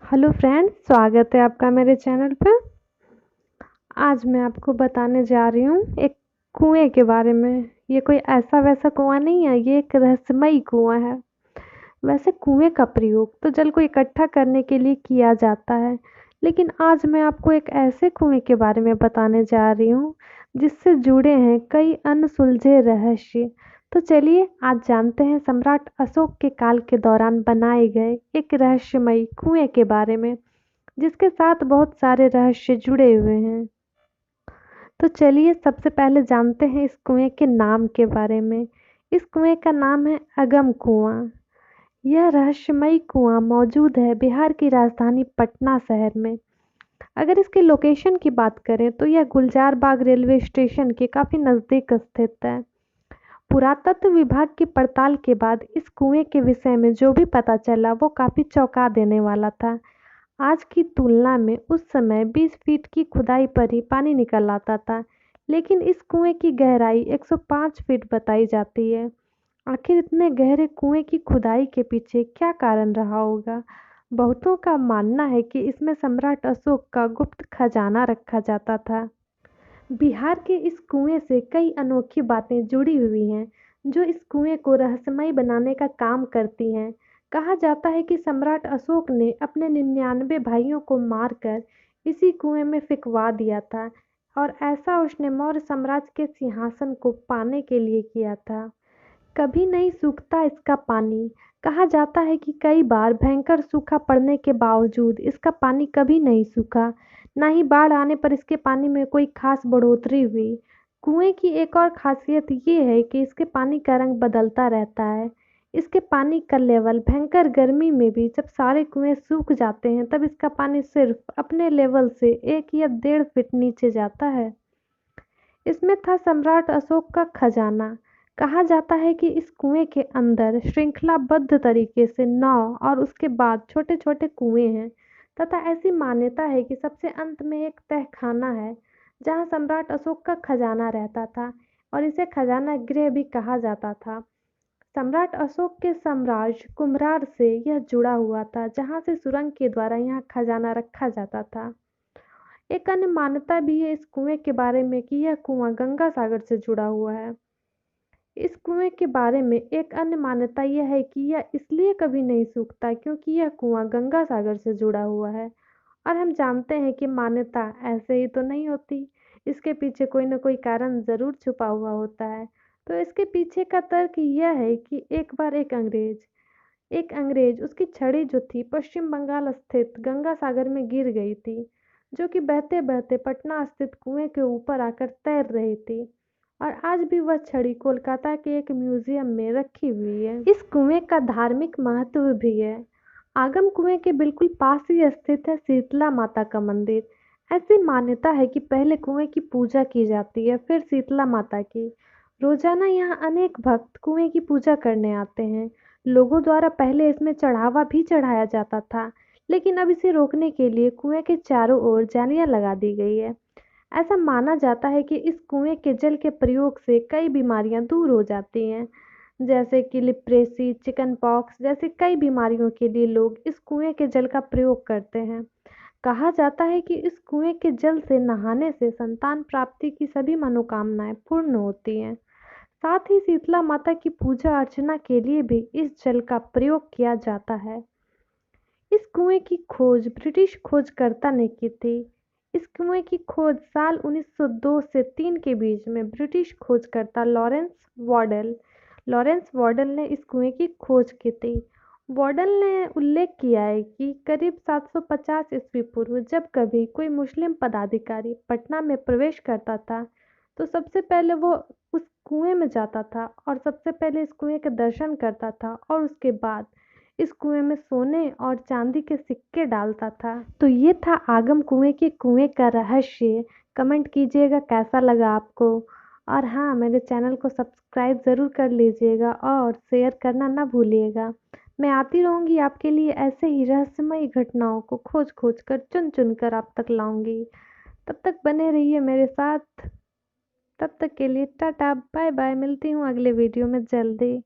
Hello friends, स्वागत है आपका मेरे चैनल पर। आज मैं आपको बताने जा रही हूँ एक कुएं के बारे में। ये कोई ऐसा वैसा कुआं नहीं है, ये एक रहस्यमयी कुआं है। वैसे कुएं का प्रयोग तो जल को इकट्ठा करने के लिए किया जाता है, लेकिन आज मैं आपको एक ऐसे कुएं के बारे में बताने जा रही हूँ जिससे जुड़े हैं कई अनसुलझे रहस्य। तो चलिए आज जानते हैं सम्राट अशोक के काल के दौरान बनाए गए एक रहस्यमयी कुएं के बारे में, जिसके साथ बहुत सारे रहस्य जुड़े हुए हैं। तो चलिए सबसे पहले जानते हैं इस कुएं के नाम के बारे में। इस कुएं का नाम है अगम कुआं। यह रहस्यमयी कुआं मौजूद है बिहार की राजधानी पटना शहर में। अगर इसके लोकेशन की बात करें तो यह गुलजार बाग रेलवे स्टेशन के काफी नजदीक स्थित है। पुरातत्व विभाग की पड़ताल के बाद इस कुएं के विषय में जो भी पता चला वो काफी चौंका देने वाला था। आज की तुलना में उस समय 20 फीट की खुदाई पर ही पानी निकल आता था, लेकिन इस कुएं की गहराई 105 फीट बताई जाती है। आखिर इतने गहरे कुएं की खुदाई के पीछे क्या कारण रहा होगा? बहुतों का मानना है कि इसमें सम्राट अशोक का गुप्त खजाना रखा जाता था। बिहार के इस कुएं से कई अनोखी बातें जुड़ी हुई हैं, जो इस कुएं को रहस्यमय बनाने का काम करती हैं। कहा जाता है कि सम्राट अशोक ने अपने 99 भाइयों को मारकर इसी कुएं में फेंकवा दिया था, और ऐसा उसने मौर्य साम्राज्य के सिंहासन को पाने के लिए किया था। कभी नहीं सूखता इसका पानी। कहा जाता है कि कई बार भयंकर सूखा पड़ने के बावजूद इसका पानी कभी नहीं सूखा, ना ही बाढ़ आने पर इसके पानी में कोई खास बढ़ोतरी हुई। कुएं की एक और खासियत ये है कि इसके पानी का रंग बदलता रहता है। इसके पानी का लेवल भयंकर गर्मी में भी जब सारे कुएं सूख जाते हैं तब इसका पानी सिर्फ अपने लेवल से 1 या 1.5 फीट नीचे जाता है। इसमें था सम्राट अशोक का खजाना। कहा जाता है कि इस कुएं के अंदर श्रृंखलाबद्ध तरीके से 9 और उसके बाद छोटे छोटे कुएं हैं, तथा ऐसी मान्यता है कि सबसे अंत में एक तहखाना है जहां सम्राट अशोक का खजाना रहता था, और इसे खजाना गृह भी कहा जाता था। सम्राट अशोक के साम्राज्य कुम्हरार से यह जुड़ा हुआ था, जहां से सुरंग के द्वारा यहाँ खजाना रखा जाता था। एक अन्य मान्यता भी है इस कुएं के बारे में कि यह कुआं गंगा सागर से जुड़ा हुआ है। इस कुएं के बारे में एक अन्य मान्यता यह है कि यह इसलिए कभी नहीं सूखता क्योंकि यह कुआं गंगा सागर से जुड़ा हुआ है। और हम जानते हैं कि मान्यता ऐसे ही तो नहीं होती, इसके पीछे कोई न कोई कारण जरूर छुपा हुआ होता है। तो इसके पीछे का तर्क यह है कि एक बार एक अंग्रेज उसकी छड़ी जो थी पश्चिम बंगाल स्थित गंगा सागर में गिर गई थी, जो कि बहते बहते पटना स्थित कुएं के ऊपर आकर तैर रही थी। और आज भी वह छड़ी कोलकाता के एक म्यूजियम में रखी हुई है। इस कुएं का धार्मिक महत्व भी है। आगम कुएं के बिल्कुल पास ही स्थित है शीतला माता का मंदिर। ऐसी मान्यता है कि पहले कुएं की पूजा की जाती है, फिर शीतला माता की। रोजाना यहाँ अनेक भक्त कुएं की पूजा करने आते हैं। लोगों द्वारा पहले इसमें चढ़ावा भी चढ़ाया जाता था, लेकिन अब इसे रोकने के लिए कुएं के चारों ओर जालियां लगा दी गई है। ऐसा माना जाता है कि इस कुएं के जल के प्रयोग से कई बीमारियां दूर हो जाती हैं, जैसे कि लिप्रेसी, चिकन पॉक्स जैसी कई बीमारियों के लिए लोग इस कुएं के जल का प्रयोग करते हैं। कहा जाता है कि इस कुएं के जल से नहाने से संतान प्राप्ति की सभी मनोकामनाएं पूर्ण होती हैं। साथ ही शीतला माता की पूजा अर्चना के लिए भी इस जल का प्रयोग किया जाता है। इस कुएं की खोज ब्रिटिश खोजकर्ता ने की थी। इस कुएं की खोज साल 1902 से 3 के बीच में ब्रिटिश खोजकर्ता लॉरेंस वॉर्डल ने इस कुएं की खोज की थी। वॉर्डल ने उल्लेख किया है कि करीब 750 ईस्वी पूर्व जब कभी कोई मुस्लिम पदाधिकारी पटना में प्रवेश करता था, तो सबसे पहले वो उस कुएं में जाता था और सबसे पहले इस कुएं के दर्शन करता था, और उसके बाद इस कुएं में सोने और चांदी के सिक्के डालता था। तो ये था आगम कुएं के कुएं का रहस्य। कमेंट कीजिएगा कैसा लगा आपको। और हाँ, मेरे चैनल को सब्सक्राइब ज़रूर कर लीजिएगा और शेयर करना ना भूलिएगा। मैं आती रहूँगी आपके लिए ऐसे ही रहस्यमयी घटनाओं को खोज खोज कर चुन चुन कर आप तक लाऊंगी। तब तक बने रहिए मेरे साथ। तब तक के लिए टाटा बाय बाय, मिलती हूँ अगले वीडियो में जल्दी।